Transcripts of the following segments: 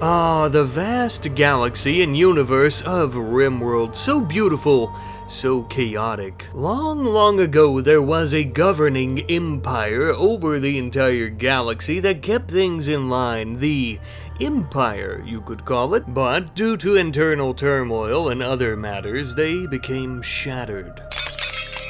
Ah, the vast galaxy and universe of RimWorld, so beautiful, so chaotic. Long, long ago, there was a governing empire over the entire galaxy that kept things in line. The Empire, you could call it, but due to internal turmoil and other matters, they became shattered.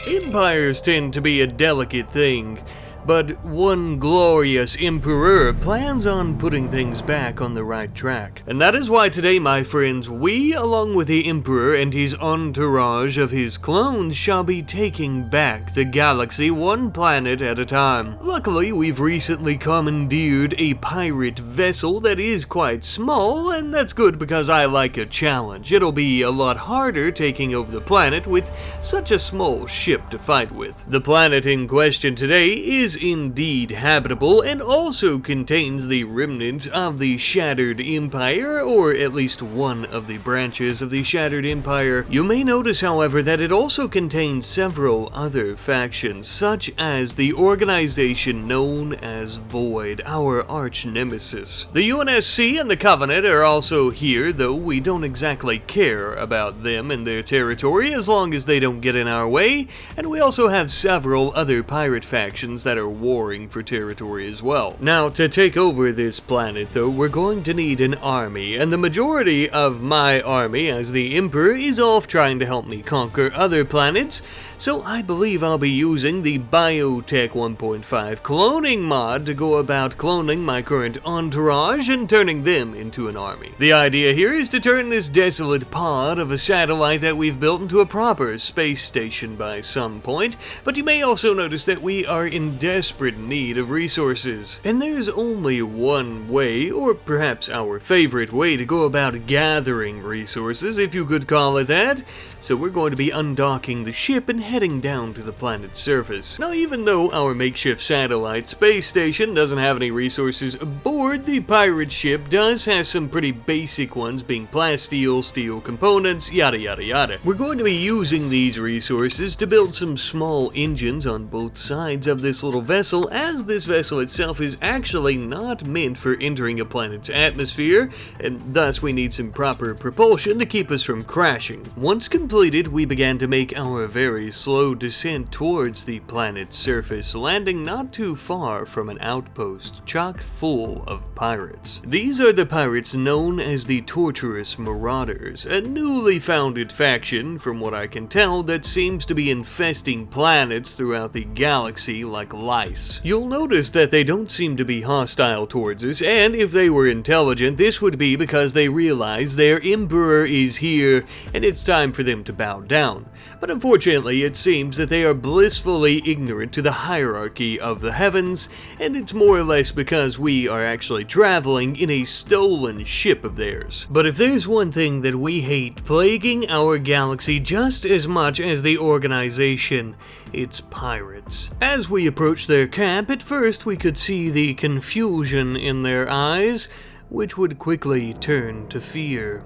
Empires tend to be a delicate thing, but one glorious emperor plans on putting things back on the right track. And that is why today, my friends, we, along with the emperor and his entourage of his clones, shall be taking back the galaxy one planet at a time. Luckily, we've recently commandeered a pirate vessel that is quite small, and that's good because I like a challenge. It'll be a lot harder taking over the planet with such a small ship to fight with. The planet in question today is indeed habitable and also contains the remnants of the Shattered Empire, or at least one of the branches of the Shattered Empire. You may notice, however, that it also contains several other factions, such as the organization known as Void, our arch nemesis. The UNSC and the Covenant are also here, though we don't exactly care about them and their territory as long as they don't get in our way, and we also have several other pirate factions that are warring for territory as well. Now, to take over this planet, though, we're going to need an army, and the majority of my army as the Emperor is off trying to help me conquer other planets, so I believe I'll be using the Biotech 1.5 cloning mod to go about cloning my current entourage and turning them into an army. The idea here is to turn this desolate pod of a satellite that we've built into a proper space station by some point, but you may also notice that we are in desperate need of resources. And there's only one way, or perhaps our favorite way, to go about gathering resources, if you could call it that. So we're going to be undocking the ship and heading down to the planet's surface. Now, even though our makeshift satellite space station doesn't have any resources aboard, the pirate ship does have some pretty basic ones, being plasteel, steel components, yada yada yada. We're going to be using these resources to build some small engines on both sides of this little vessel, as this vessel itself is actually not meant for entering a planet's atmosphere, and thus we need some proper propulsion to keep us from crashing. Once completed, we began to make our very slow descent towards the planet's surface, landing not too far from an outpost chock full of pirates. These are the pirates known as the Torturous Marauders, a newly founded faction, from what I can tell, that seems to be infesting planets throughout the galaxy like lice. You'll notice that they don't seem to be hostile towards us, and if they were intelligent, this would be because they realize their emperor is here and it's time for them to bow down. But unfortunately, it seems that they are blissfully ignorant to the hierarchy of the heavens, and it's more or less because we are actually traveling in a stolen ship of theirs. But if there's one thing that we hate plaguing our galaxy just as much as the organization, it's pirates. As we approach their camp, at first we could see the confusion in their eyes, which would quickly turn to fear.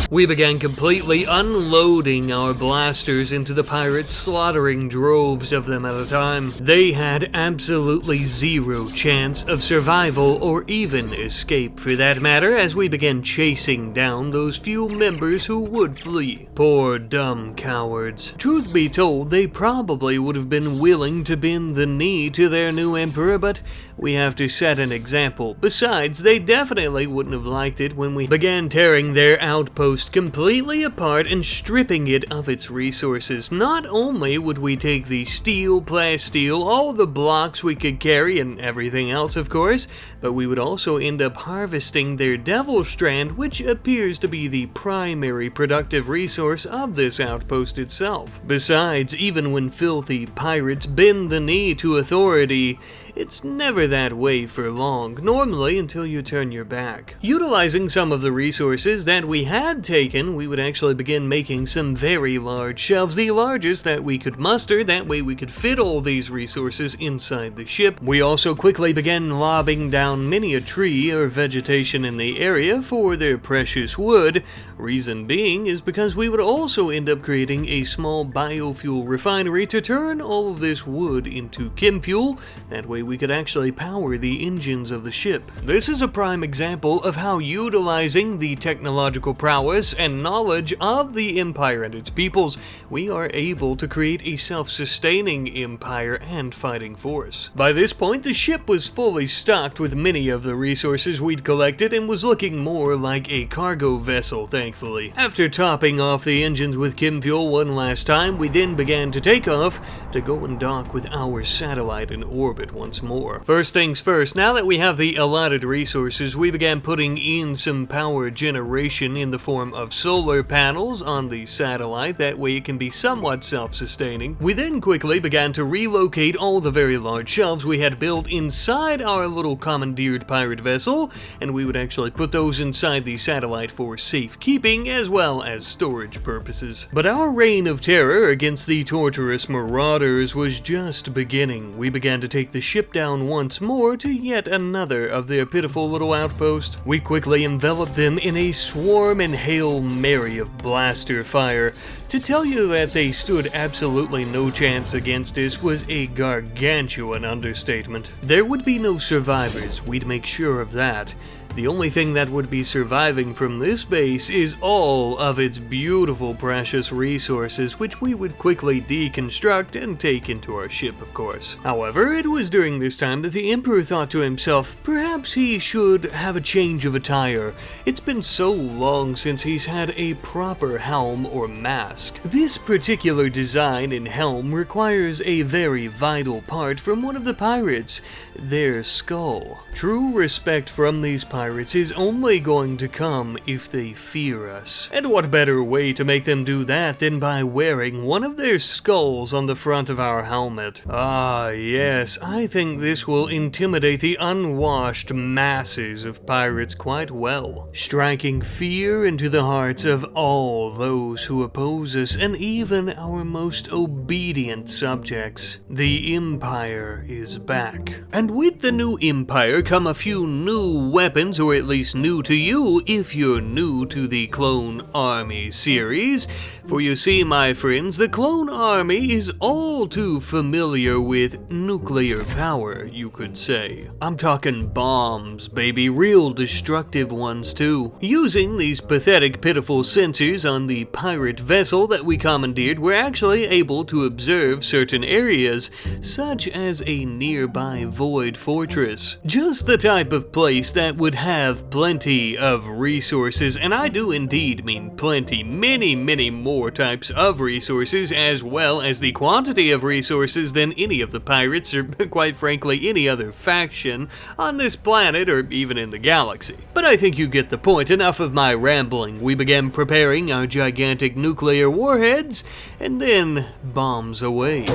We began completely unloading our blasters into the pirates, slaughtering droves of them at a time. They had absolutely zero chance of survival or even escape for that matter, as we began chasing down those few members who would flee. Poor dumb cowards. Truth be told, they probably would have been willing to bend the knee to their new emperor, but we have to set an example. Besides, they definitely wouldn't have liked it when we began tearing their outpost completely apart and stripping it of its resources. Not only would we take the steel, plasteel, all the blocks we could carry, and everything else of course, but we would also end up harvesting their devil strand, which appears to be the primary productive resource of this outpost itself. Besides, even when filthy pirates bend the knee to authority, it's never that way for long, normally until you turn your back. Utilizing some of the resources that we had taken, we would actually begin making some very large shelves, the largest that we could muster. That way we could fit all these resources inside the ship. We also quickly began lobbing down many a tree or vegetation in the area for their precious wood. Reason being is because we would also end up creating a small biofuel refinery to turn all of this wood into chem fuel. That way we could actually power the engines of the ship. This is a prime example of how utilizing the technological prowess and knowledge of the Empire and its peoples, we are able to create a self-sustaining empire and fighting force. By this point, the ship was fully stocked with many of the resources we'd collected and was looking more like a cargo vessel, thankfully. After topping off the engines with chem fuel one last time, we then began to take off to go and dock with our satellite in orbit once more. First things first, now that we have the allotted resources, we began putting in some power generation in the form of solar panels on the satellite. That way it can be somewhat self-sustaining. We then quickly began to relocate all the very large shelves we had built inside our little commandeered pirate vessel, and we would actually put those inside the satellite for safekeeping as well as storage purposes. But our reign of terror against the torturous marauders was just beginning. We began to take the ship down once more to yet another of their pitiful little outposts. We quickly enveloped them in a swarm and Hail Mary of blaster fire. To tell you that they stood absolutely no chance against us was a gargantuan understatement. There would be no survivors, we'd make sure of that. The only thing that would be surviving from this base is all of its beautiful precious resources, which we would quickly deconstruct and take into our ship, of course. However, it was during this time that the Emperor thought to himself, perhaps he should have a change of attire. It's been so long since he's had a proper helm or mask. This particular design and helm requires a very vital part from one of the pirates, their skull. True respect from these pirates is only going to come if they fear us. And what better way to make them do that than by wearing one of their skulls on the front of our helmet? Ah, yes, I think this will intimidate the unwashed masses of pirates quite well, striking fear into the hearts of all those who oppose us and even our most obedient subjects. The Empire is back. And with the new Empire come a few new weapons, or at least new to you if you're new to the Clone Army series. For you see, my friends, the Clone Army is all too familiar with nuclear power, you could say. I'm talking bombs, baby, real destructive ones too. Using these pathetic, pitiful sensors on the pirate vessel that we commandeered, we're actually able to observe certain areas, such as a nearby void fortress. Just the type of place that would have plenty of resources, and I do indeed mean plenty, many more types of resources, as well as the quantity of resources than any of the pirates, or quite frankly any other faction on this planet or even in the galaxy. But I think you get the point. Enough of my rambling. We began preparing our gigantic nuclear warheads, and then bombs away.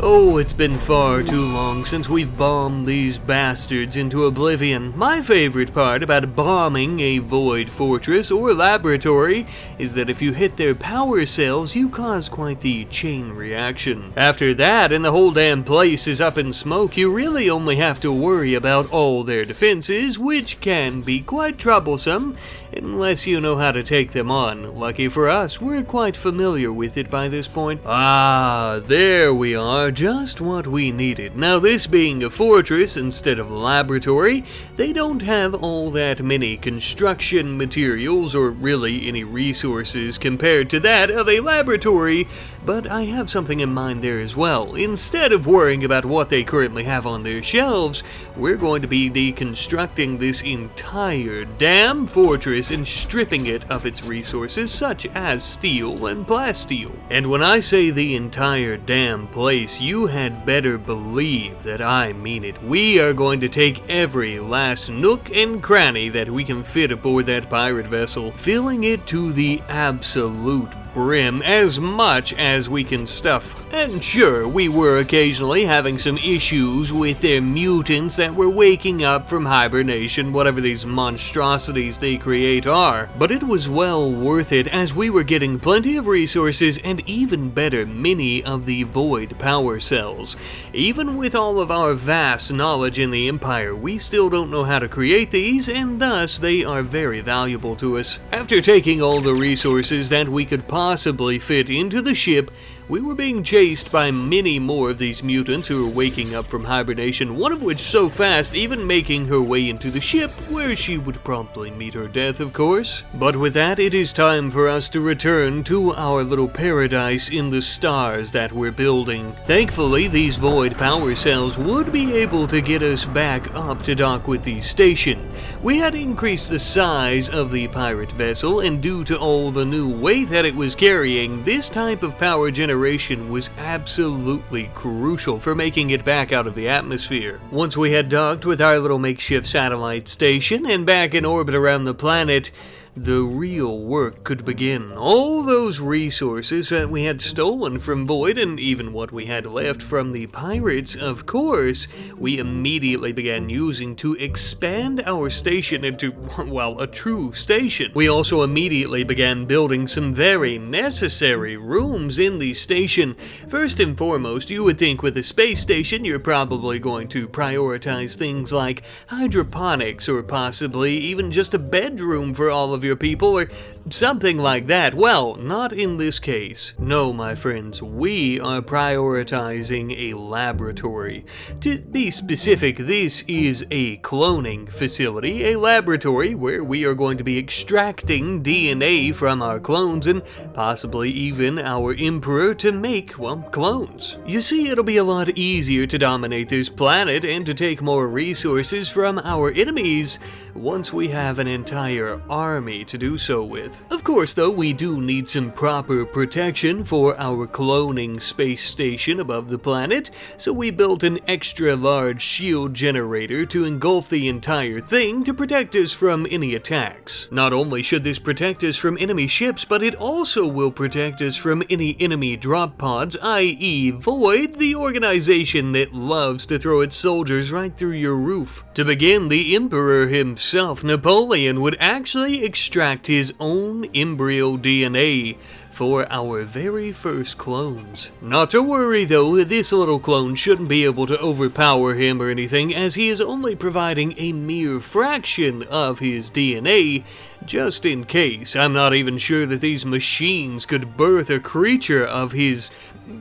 Oh, it's been far too long since we've bombed these bastards into oblivion. My favorite part about bombing a void fortress or laboratory is that if you hit their power cells, you cause quite the chain reaction. After that, and the whole damn place is up in smoke, you really only have to worry about all their defenses, which can be quite troublesome unless you know how to take them on. Lucky for us, we're quite familiar with it by this point. Ah, there we are, just what we needed. Now, this being a fortress instead of a laboratory, they don't have all that many construction materials or really any resources compared to that of a laboratory, but I have something in mind there as well. Instead of worrying about what they currently have on their shelves, we're going to be deconstructing this entire damn fortress and stripping it of its resources such as steel and plasteel. And when I say the entire damn place, you had better believe that I mean it. We are going to take every last nook and cranny that we can fit aboard that pirate vessel, filling it to the absolute brim as much as we can stuff. And sure, we were occasionally having some issues with their mutants that were waking up from hibernation, whatever these monstrosities they create are, but it was well worth it as we were getting plenty of resources and even better, many of the void power cells. Even with all of our vast knowledge in the Empire, we still don't know how to create these, and thus they are very valuable to us. After taking all the resources that we could possibly fit into the ship, we were being chased by many more of these mutants who were waking up from hibernation, one of which so fast, even making her way into the ship, where she would promptly meet her death, of course. But with that, it is time for us to return to our little paradise in the stars that we're building. Thankfully, these void power cells would be able to get us back up to dock with the station. We had increased the size of the pirate vessel, and due to all the new weight that it was carrying, this type of power generation was absolutely crucial for making it back out of the atmosphere. Once we had docked with our little makeshift satellite station and back in orbit around the planet, the real work could begin. All those resources that we had stolen from Void, and even what we had left from the pirates, of course, we immediately began using to expand our station into, well, a true station. We also immediately began building some very necessary rooms in the station. First and foremost, you would think with a space station, you're probably going to prioritize things like hydroponics, or possibly even just a bedroom for all of your people, or something like that. Well, not in this case. No, my friends, we are prioritizing a laboratory. To be specific, this is a cloning facility, a laboratory where we are going to be extracting DNA from our clones and possibly even our Emperor to make, well, clones. You see, it'll be a lot easier to dominate this planet and to take more resources from our enemies once we have an entire army to do so with. Of course, though, we do need some proper protection for our cloning space station above the planet, so we built an extra large shield generator to engulf the entire thing to protect us from any attacks. Not only should this protect us from enemy ships, but it also will protect us from any enemy drop pods, i.e. Void, the organization that loves to throw its soldiers right through your roof. To begin, the Emperor himself, Napoleon, would actually extract his own embryo DNA for our very first clones. Not to worry though, this little clone shouldn't be able to overpower him or anything, as he is only providing a mere fraction of his DNA, just in case. I'm not even sure that these machines could birth a creature of his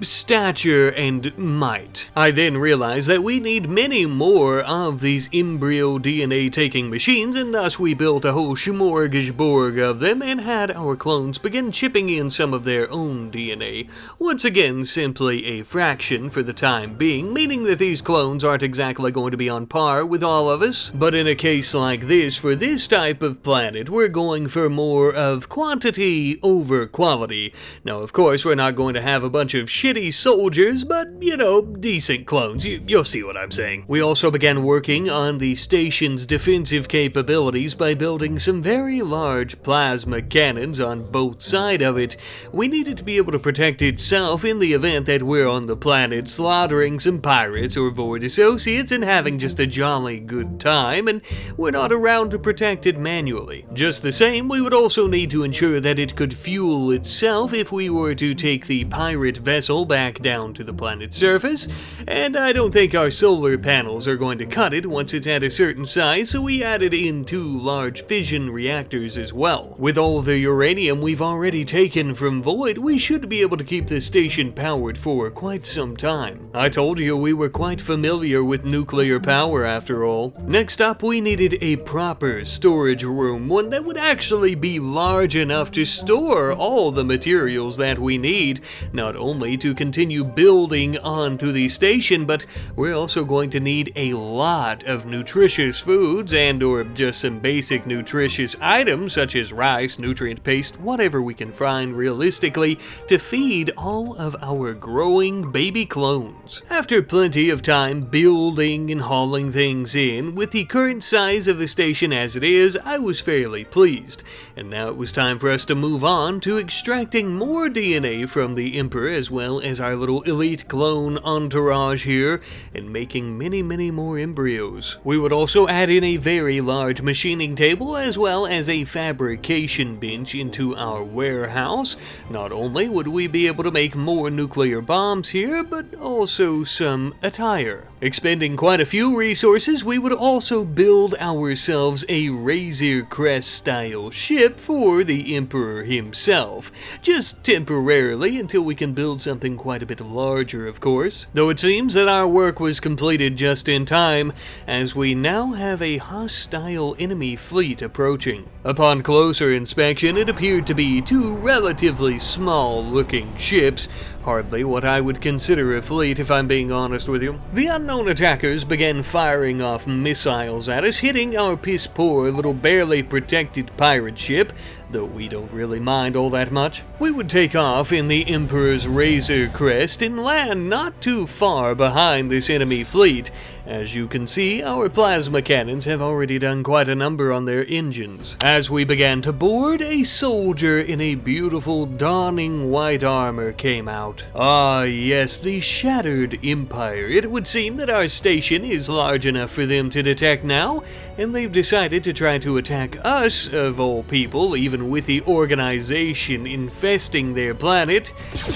stature and might. I then realized that we need many more of these embryo DNA taking machines, and thus we built a whole smorgasbord of them and had our clones begin chipping in some of their own DNA. Once again, simply a fraction for the time being, meaning that these clones aren't exactly going to be on par with all of us. But in a case like this, for this type of planet, we're going for more of quantity over quality. Now, of course, we're not going to have a bunch of shitty soldiers, but, you know, decent clones. You'll see what I'm saying. We also began working on the station's defensive capabilities by building some very large plasma cannons on both sides of it. We needed to be able to protect itself in the event that we're on the planet slaughtering some pirates or Void associates and having just a jolly good time, and we're not around to protect it manually. Just the same, we would also need to ensure that it could fuel itself if we were to take the pirate vessel back down to the planet's surface, and I don't think our solar panels are going to cut it once it's at a certain size, so we added in 2 large fission reactors as well. With all the uranium we've already taken from Void, we should be able to keep this station powered for quite some time. I told you we were quite familiar with nuclear power after all. Next up, we needed a proper storage room, one that would actually be large enough to store all the materials that we need, not only to continue building onto the station, but we're also going to need a lot of nutritious foods and or just some basic nutritious items such as rice, nutrient paste, whatever we can find really. realistically to feed all of our growing baby clones. After plenty of time building and hauling things in, with the current size of the station as it is, I was fairly pleased. And now it was time for us to move on to extracting more DNA from the Emperor as well as our little elite clone entourage here, and making many more embryos. We would also add in a very large machining table as well as a fabrication bench into our warehouse. Not only would we be able to make more nuclear bombs here, but also some attire. Expending quite a few resources, we would also build ourselves a Razor Crest style ship for the Emperor himself, just temporarily until we can build something quite a bit larger, of course. Though it seems that our work was completed just in time, as we now have a hostile enemy fleet approaching. Upon closer inspection, it appeared to be two relatively small-looking ships, hardly what I would consider a fleet if I'm being honest with you. The unknown attackers began firing off missiles at us, hitting our piss-poor little barely protected pirate ship, though we don't really mind all that much. We would take off in the Emperor's Razor Crest and land not too far behind this enemy fleet. As you can see, our plasma cannons have already done quite a number on their engines. As we began to board, a soldier in a beautiful dawning white armor came out. Ah yes, the Shattered Empire. It would seem that our station is large enough for them to detect now, and they've decided to try to attack us, of all people, even with the organization infesting their planet.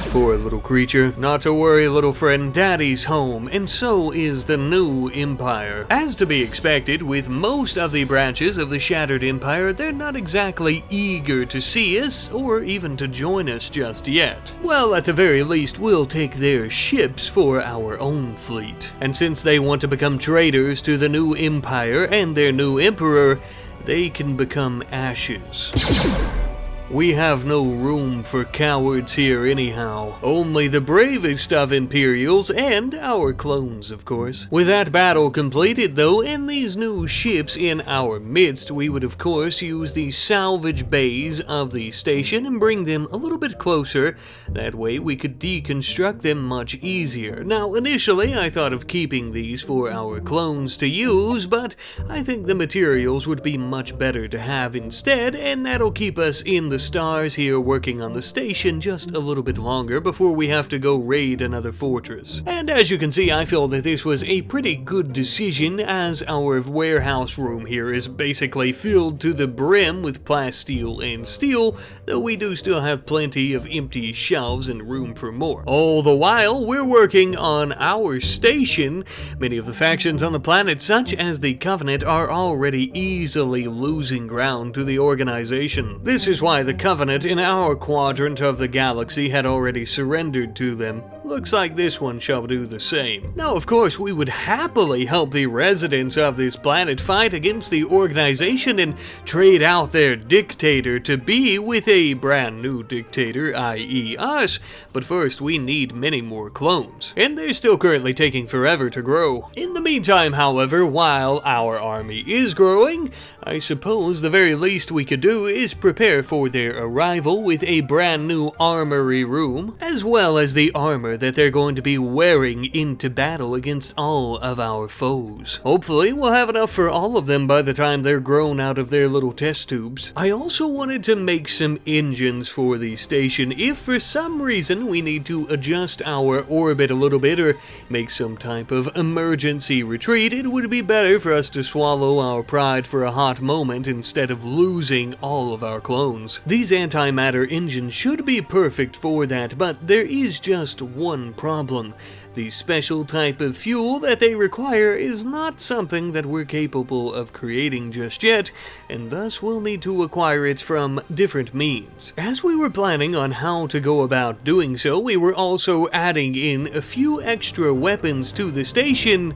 Poor little creature. Not to worry, little friend, Daddy's home, and so is the new Empire. As to be expected, with most of the branches of the Shattered Empire, they're not exactly eager to see us, or even to join us just yet. Well, at the very least, we'll take their ships for our own fleet. And since they want to become traitors to the new Empire and their new Emperor, they can become ashes. We have no room for cowards here anyhow. Only the bravest of Imperials and our clones, of course. With that battle completed though, and these new ships in our midst, we would of course use the salvage bays of the station and bring them a little bit closer. That way we could deconstruct them much easier. Now initially I thought of keeping these for our clones to use, but I think the materials would be much better to have instead, and that'll keep us in the stars here working on the station just a little bit longer before we have to go raid another fortress. And as you can see, I feel that this was a pretty good decision, as our warehouse room here is basically filled to the brim with plasteel and steel, though we do still have plenty of empty shelves and room for more. All the while, we're working on our station. Many of the factions on the planet, such as the Covenant, are already easily losing ground to the organization. This is why the Covenant in our quadrant of the galaxy had already surrendered to them. Looks like this one shall do the same. Now, of course, we would happily help the residents of this planet fight against the organization and trade out their dictator to be with a brand new dictator, i.e. us, but first we need many more clones, and they're still currently taking forever to grow. In the meantime, however, while our army is growing, I suppose the very least we could do is prepare for their arrival with a brand new armory room, as well as the armor that they're going to be wearing into battle against all of our foes. Hopefully we'll have enough for all of them by the time they're grown out of their little test tubes. I also wanted to make some engines for the station if for some reason we need to adjust our orbit a little bit or make some type of emergency retreat. It would be better for us to swallow our pride for a hot moment instead of losing all of our clones. These antimatter engines should be perfect for that, but there is just one problem. The special type of fuel that they require is not something that we're capable of creating just yet, and thus we'll need to acquire it from different means. As we were planning on how to go about doing so, we were also adding in a few extra weapons to the station,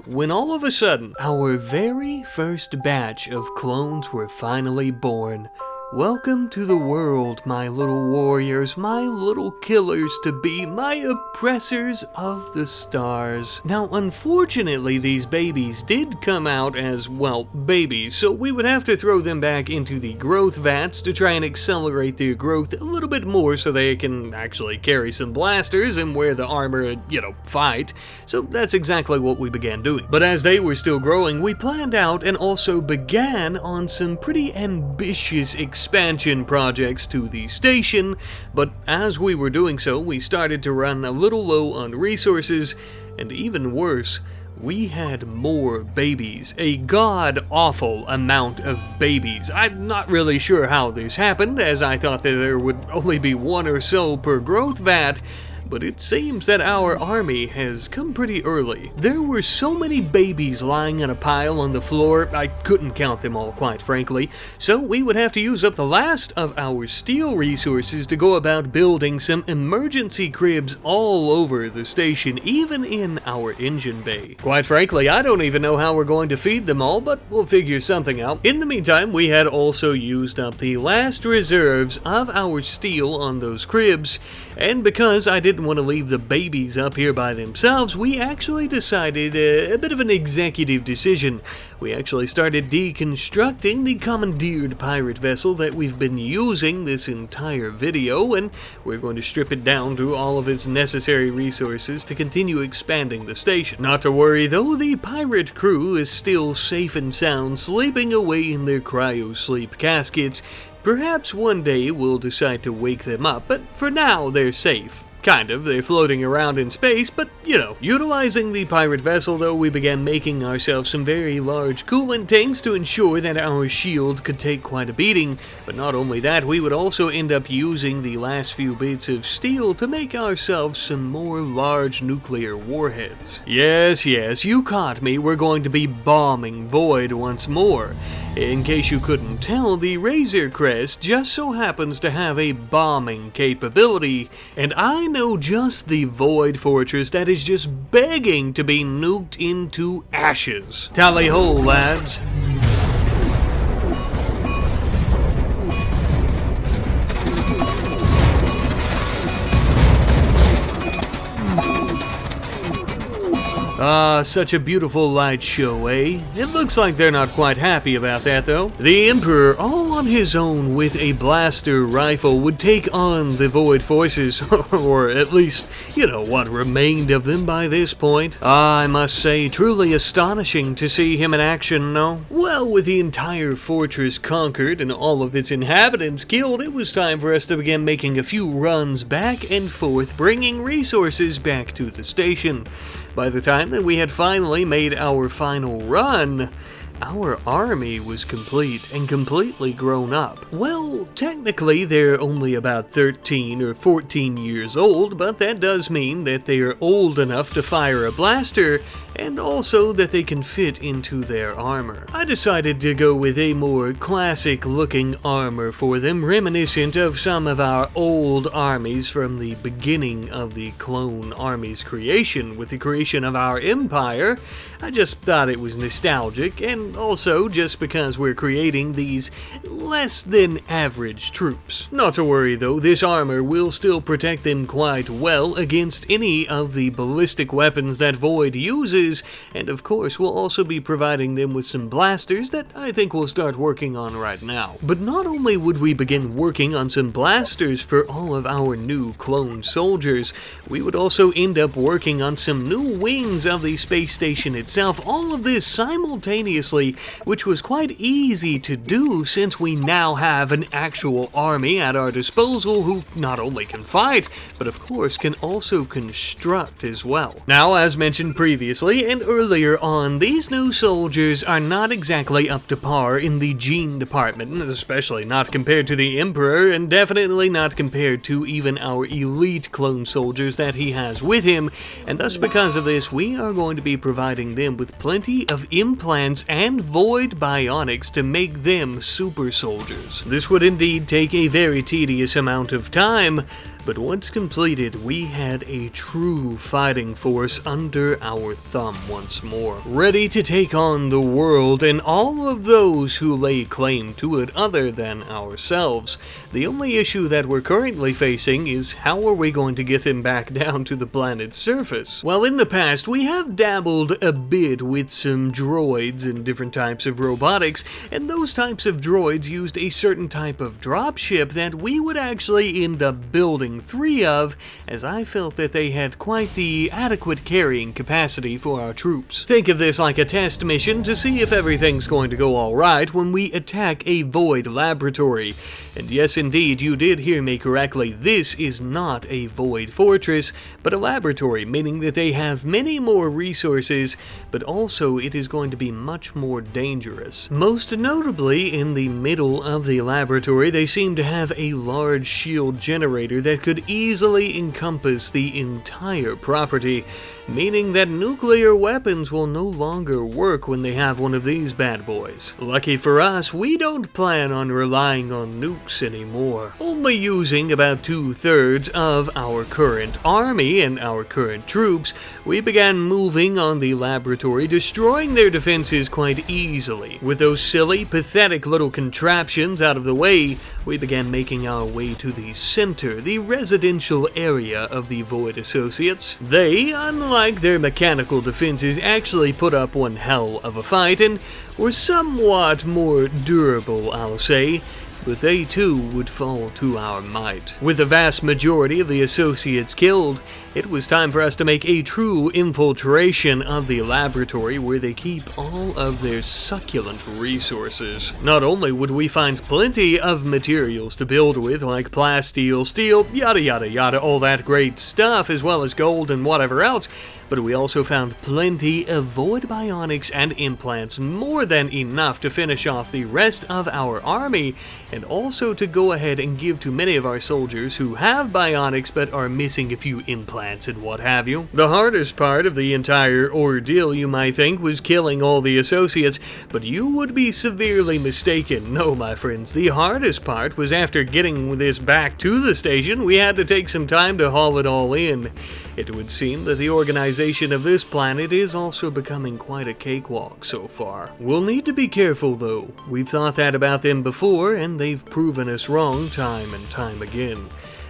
when all of a sudden, our very first batch of clones were finally born. Welcome to the world, my little warriors, my little killers to be, my oppressors of the stars. Now, unfortunately, these babies did come out as, well, babies, so we would have to throw them back into the growth vats to try and accelerate their growth a little bit more so they can actually carry some blasters and wear the armor and, fight. So that's exactly what we began doing. But as they were still growing, we planned out and also began on some pretty ambitious expansion projects to the station, but as we were doing so, we started to run a little low on resources, and even worse, we had more babies. A god-awful amount of babies. I'm not really sure how this happened, as I thought that there would only be one or so per growth vat, but it seems that our army has come pretty early. There were so many babies lying in a pile on the floor, I couldn't count them all, quite frankly, so we would have to use up the last of our steel resources to go about building some emergency cribs all over the station, even in our engine bay. Quite frankly, I don't even know how we're going to feed them all, but we'll figure something out. In the meantime, we had also used up the last reserves of our steel on those cribs, and because I didn't want to leave the babies up here by themselves, we actually decided a bit of an executive decision. We actually started deconstructing the commandeered pirate vessel that we've been using this entire video, and we're going to strip it down to all of its necessary resources to continue expanding the station. Not to worry though, the pirate crew is still safe and sound, sleeping away in their cryo-sleep caskets. Perhaps one day we'll decide to wake them up, but for now they're safe. Kind of, they're floating around in space, but, Utilizing the pirate vessel, though, we began making ourselves some very large coolant tanks to ensure that our shield could take quite a beating. But not only that, we would also end up using the last few bits of steel to make ourselves some more large nuclear warheads. Yes, you caught me, we're going to be bombing Void once more. In case you couldn't tell, the Razor Crest just so happens to have a bombing capability, and I know just the Void Fortress that is just begging to be nuked into ashes. Tally ho, lads. Ah, such a beautiful light show, eh? It looks like they're not quite happy about that, though. The Emperor, all on his own with a blaster rifle, would take on the Void Forces, or at least, what remained of them by this point. I must say, truly astonishing to see him in action, no? Well, with the entire fortress conquered and all of its inhabitants killed, it was time for us to begin making a few runs back and forth, bringing resources back to the station. By the time that we had finally made our final run, our army was complete and completely grown up. Well, technically they're only about 13 or 14 years old, but that does mean that they are old enough to fire a blaster, and also that they can fit into their armor. I decided to go with a more classic looking armor for them, reminiscent of some of our old armies from the beginning of the clone army's creation. With the creation of our empire, I just thought it was nostalgic, and also just because we're creating these less than average troops. Not to worry though, this armor will still protect them quite well against any of the ballistic weapons that Void uses, and of course we'll also be providing them with some blasters that I think we'll start working on right now. But not only would we begin working on some blasters for all of our new clone soldiers, we would also end up working on some new wings of the space station itself, all of this simultaneously, which was quite easy to do since we now have an actual army at our disposal who not only can fight, but of course can also construct as well. Now, as mentioned previously and earlier on, these new soldiers are not exactly up to par in the gene department, especially not compared to the Emperor, and definitely not compared to even our elite clone soldiers that he has with him, and thus because of this, we are going to be providing them with plenty of implants and and void bionics to make them super soldiers. This would indeed take a very tedious amount of time, but once completed, we had a true fighting force under our thumb once more, ready to take on the world and all of those who lay claim to it other than ourselves. The only issue that we're currently facing is how are we going to get them back down to the planet's surface? Well, in the past, we have dabbled a bit with some droids and different types of robotics, and those types of droids used a certain type of dropship that we would actually end up building 3 of, as I felt that they had quite the adequate carrying capacity for our troops. Think of this like a test mission to see if everything's going to go alright when we attack a void laboratory. And yes, indeed, you did hear me correctly, this is not a void fortress, but a laboratory, meaning that they have many more resources, but also it is going to be much more dangerous. Most notably, in the middle of the laboratory, they seem to have a large shield generator that could easily encompass the entire property, meaning that nuclear weapons will no longer work when they have one of these bad boys. Lucky for us, we don't plan on relying on nukes anymore, only using about 2/3 of our current army and our current troops. We began moving on the laboratory, destroying their defenses quite easily. With those silly, pathetic little contraptions out of the way, we began making our way to the center, the residential area of the Void Associates. They, unlike their mechanical defenses, actually put up one hell of a fight and were somewhat more durable, I'll say, but they too would fall to our might. With the vast majority of the associates killed, it was time for us to make a true infiltration of the laboratory where they keep all of their succulent resources. Not only would we find plenty of materials to build with, like plasteel, steel, yada yada yada, all that great stuff, as well as gold and whatever else, but we also found plenty of void bionics and implants, more than enough to finish off the rest of our army, and also to go ahead and give to many of our soldiers who have bionics but are missing a few implants and what have you. The hardest part of the entire ordeal, you might think, was killing all the associates, but you would be severely mistaken. No, my friends, the hardest part was after getting this back to the station, we had to take some time to haul it all in. It would seem that the organization of this planet is also becoming quite a cakewalk so far. We'll need to be careful though. We've thought that about them before, and they've proven us wrong time and time again.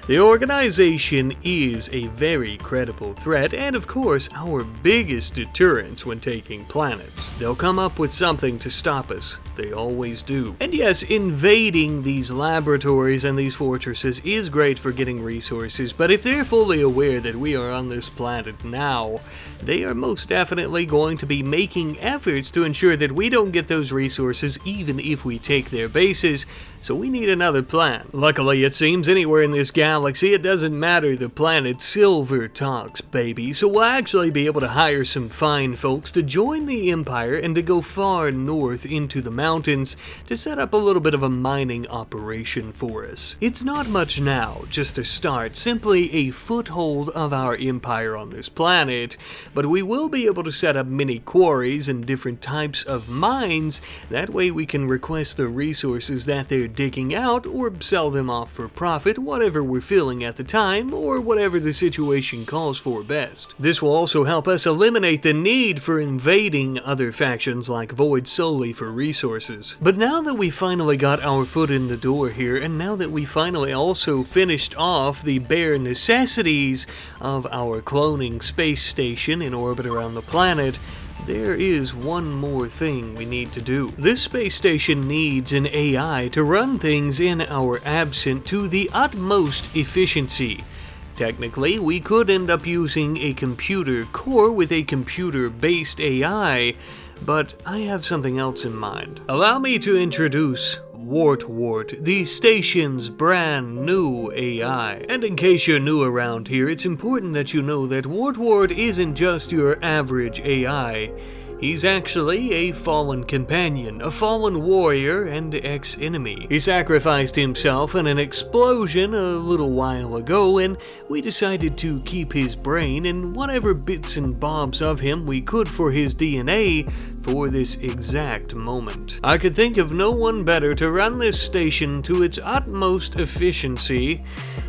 The organization is a very credible threat, and of course, our biggest deterrence when taking planets. They'll come up with something to stop us. They always do. And yes, invading these laboratories and these fortresses is great for getting resources, but if they're fully aware that we are on this planet now, they are most definitely going to be making efforts to ensure that we don't get those resources even if we take their bases, so we need another plan. Luckily, it seems anywhere in this galaxy, it doesn't matter the planet, silver talks, baby, so we'll actually be able to hire some fine folks to join the Empire and to go far north into the mountains to set up a little bit of a mining operation for us. It's not much now, just to start, simply a foothold of our Empire on this planet, but we will be able to set up mini quarries and different types of mines. That way we can request the resources that they're digging out or sell them off for profit, whatever we're feeling at the time, or whatever the situation calls for best. This will also help us eliminate the need for invading other factions like Void solely for resources. But now that we finally got our foot in the door here, and now that we finally also finished off the bare necessities of our cloning space station in orbit around the planet, there is one more thing we need to do. This space station needs an AI to run things in our absence to the utmost efficiency. Technically, we could end up using a computer core with a computer-based AI, but I have something else in mind. Allow me to introduce RimWorld, the station's brand new AI. And in case you're new around here, it's important that you know that RimWorld isn't just your average AI. He's actually a fallen companion, a fallen warrior, and ex-enemy. He sacrificed himself in an explosion a little while ago, and we decided to keep his brain and whatever bits and bobs of him we could for his DNA for this exact moment. I could think of no one better to run this station to its utmost efficiency,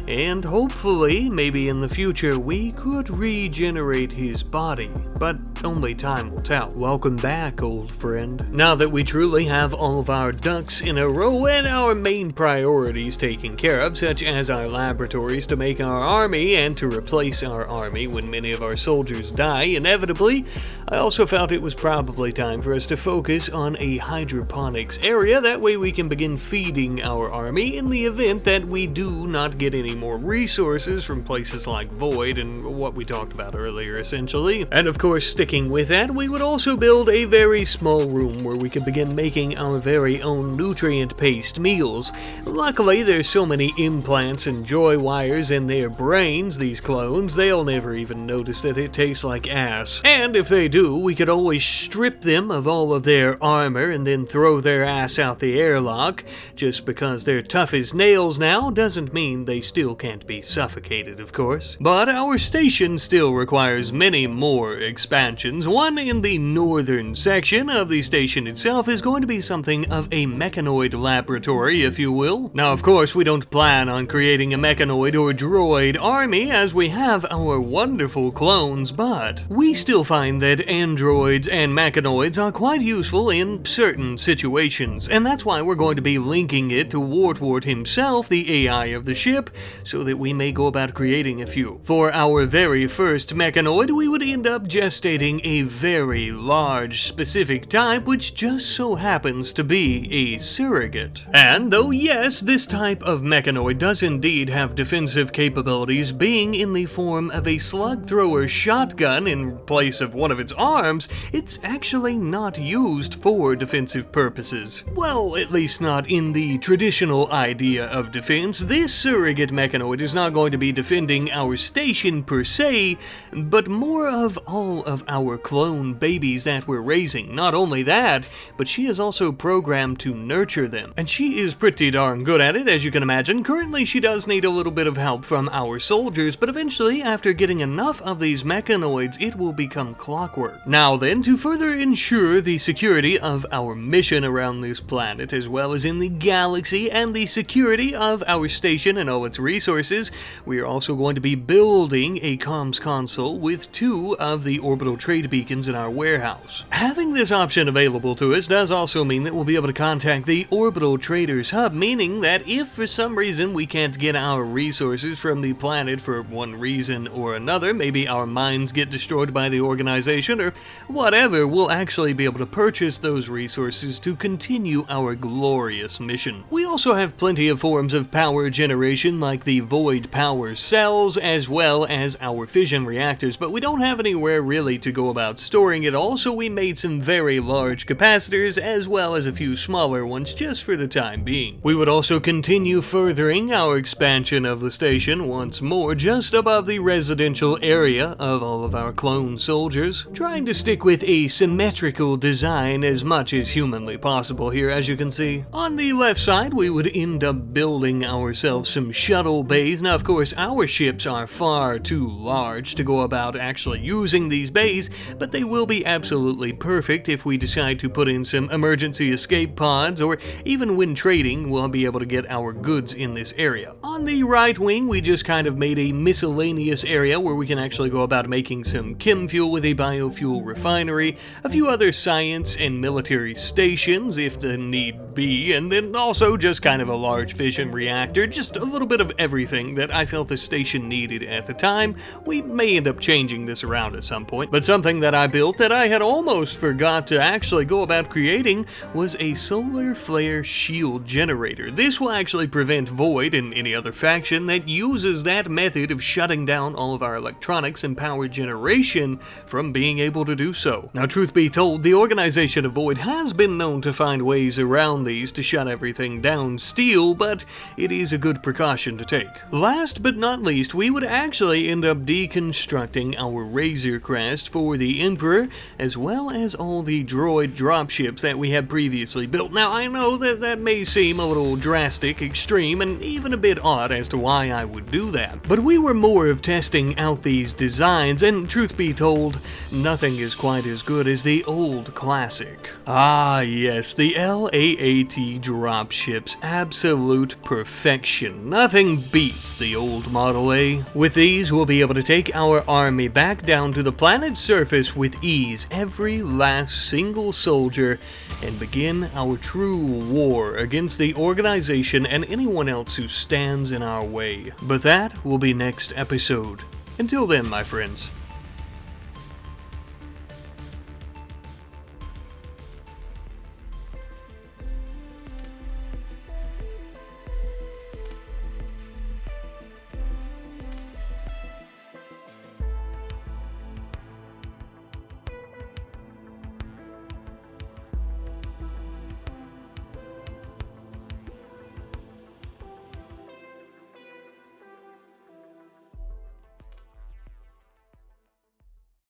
and hopefully, maybe in the future, we could regenerate his body, but only time will tell. Welcome back, old friend. Now that we truly have all of our ducks in a row and our main priorities taken care of, such as our laboratories to make our army and to replace our army when many of our soldiers die inevitably, I also felt it was probably time for us to focus on a hydroponics area. That way we can begin feeding our army in the event that we do not get any more resources from places like Void and what we talked about earlier, essentially. And of course, sticking with that, we would also build a very small room where we could begin making our very own nutrient-paced meals. Luckily, there's so many implants and joy wires in their brains, these clones, they'll never even notice that it tastes like ass. And if they do, we could always strip them of all of their armor and then throw their ass out the airlock. Just because they're tough as nails now doesn't mean they still can't be suffocated, of course. But our station still requires many more expansions. One in the northern section of the station itself is going to be something of a mechanoid laboratory, if you will. Now, of course, we don't plan on creating a mechanoid or droid army as we have our wonderful clones, but we still find that androids and mechanoids are quite useful in certain situations, and that's why we're going to be linking it to Wartwart himself, the AI of the ship, so that we may go about creating a few. For our very first mechanoid, we would end up gestating a very large specific type, which just so happens to be a surrogate. And though yes, this type of mechanoid does indeed have defensive capabilities, being in the form of a slug thrower shotgun in place of one of its arms, it's actually not used for defensive purposes. Well, at least not in the traditional idea of defense. This surrogate mechanoid is not going to be defending our station per se, but more of all of our clone babies that we're raising. Not only that, but she is also programmed to nurture them, and she is pretty darn good at it, as you can imagine. Currently, she does need a little bit of help from our soldiers, but eventually, after getting enough of these mechanoids, it will become clockwork. Now then, to further ensure the security of our mission around this planet, as well as in the galaxy, and the security of our station and all its resources, we are also going to be building a comms console with 2 of the orbital trade beacons in our warehouse. Having this option available to us does also mean that we'll be able to contact the orbital traders hub, meaning that if for some reason we can't get our resources from the planet for one reason or another, maybe our mines get destroyed by the organization or whatever, we'll actually be able to purchase those resources to continue our glorious mission. We also have plenty of forms of power generation like the void power cells as well as our fission reactors, but we don't have anywhere really to go about storing it all, so we made some very large capacitors as well as a few smaller ones just for the time being. We would also continue furthering our expansion of the station once more just above the residential area of all of our clone soldiers, trying to stick with a symmetrical design as much as humanly possible here, as you can see. On the left side, we would end up building ourselves some shuttle bays. Now, of course, our ships are far too large to go about actually using these bays, but they will be absolutely perfect if we decide to put in some emergency escape pods, or even when trading, we'll be able to get our goods in this area. On the right wing, we just kind of made a miscellaneous area where we can actually go about making some chem fuel with a biofuel refinery, a few other science and military stations if the need be, and then also just kind of a large fission reactor, just a little bit of everything that I felt the station needed at the time. We may end up changing this around at some point, but something that I built that I had almost forgot to actually go about creating was a solar flare shield generator. This will actually prevent Void and any other faction that uses that method of shutting down all of our electronics and power generation from being able to do so. Now, truth be told, the organization of Void has been known to find ways around these to shut everything down still, but it is a good precaution to take. Last but not least, we would actually end up deconstructing our Razor Crest for the Emperor, as well as all the droid dropships that we had previously built. Now, I know that that may seem a little drastic, extreme, and even a bit odd as to why I would do that, but we were more of testing out these designs, and truth be told, nothing is quite as good as the old classic. Ah yes, the LAAT dropships, absolute perfection. Nothing beats the old Model A. With these, we'll be able to take our army back down to the planet's surface with ease, every last single soldier, and begin our true war against the organization and anyone else who stands in our way. But that will be next episode. Until then, my friends.